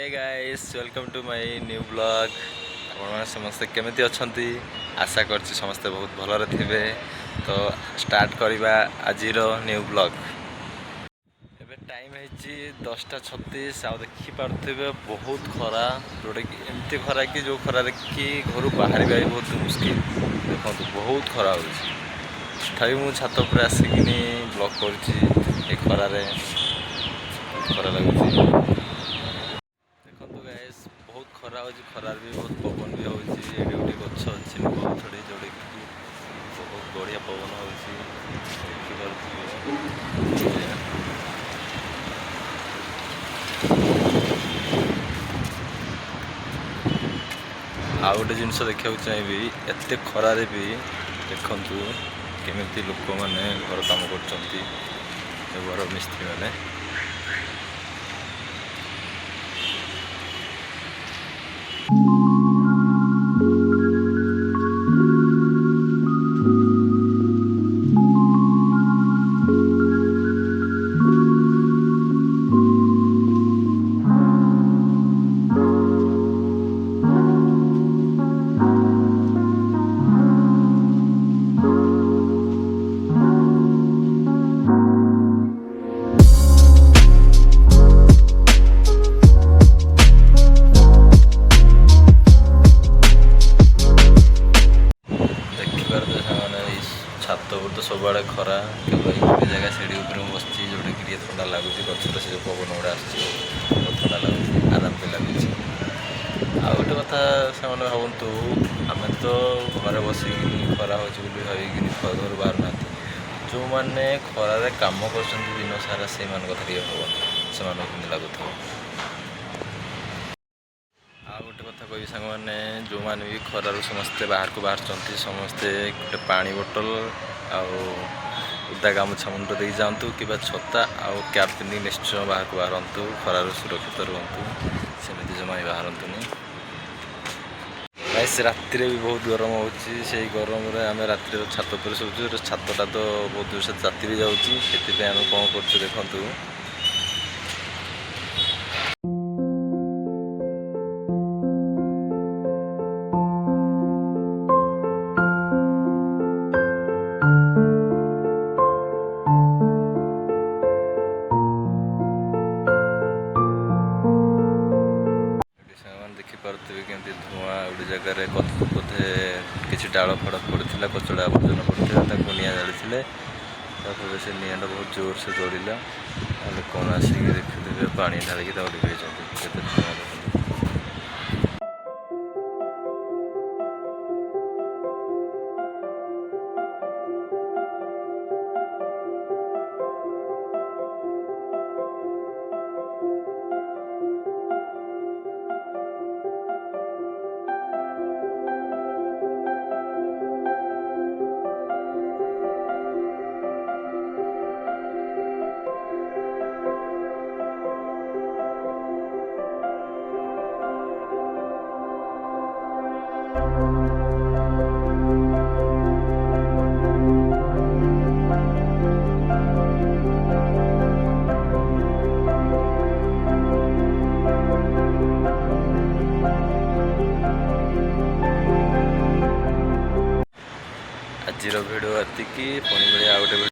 Hey guys welcome to my new blog. आप समस्ते केमिति अछंती आशा करछि समस्ते बहुत भलरे थिबे। तो स्टार्ट करवा आजिर न्यू ब्लॉग। एबे टाइम है 10:36 आ देखि पारथिबे बहुत खरा जोड़े कि एमती खरा कि जो खरा कि घर बाहर भी बहुत मुश्किल। देखो बहुत खरा हो तथापि मु छात पर आसिकिनी ब्लॉग करछि ए खरारे खरा लागुछि। बहुत खरा हो खरार भी बहुत पवन भी होती गछ अच्छी बहुत थोड़ी जोड़े कि बहुत बढ़िया पवन हो आ गोटे जिन देखा चाहिए एत खरारे भी देखु केमी लोक मैंने घर कम कर मिस्त्री मैंने छात तो सब आड़े खरा केवल गोटे जगह सीढ़ी ऊपर बसची जोटा कि थंडा लगुच गचर से जो पवन गुड़ा थंडा लगुच आराम भी लगुच। आ गोटे कथा से भावतु आम तो घर बसिक खरा हो भाविकी घर बाहर ना जो मैंने खरार कम कर दिन सारा से कथा टे भाव से लगुथ। आ गोटे कथा कह सांग मैंने जो मैंने भी खरार समस्ते बाहर को बाहर समस्ते गोटे पानी बोतल उदा गामुछा मुंड दे जातु कि छता आउ कैप पिंधि निश्चय बाहर को बाहरतु खरार सुरक्षित रुहतु सेमती जमा बाहरतुनि। गाइस राति भी बहुत गरम हो गरम आम राति छात पर शोचु छातटा तो बहुत जोर से ताती भी जाऊँगी से आम कौन कर देखु। देखिपे केमती धुआं गोटे जगार बोधे किसी डाल फाड़ पड़ा कचड़ा आवर्जन पड़ता निआ जाली से निआ बहुत जोर से जड़िला लोक आसिक देखिए पानी ढालिकी धुआं। आजिर भिडियो एतिकी पुणी मिले आ गोटे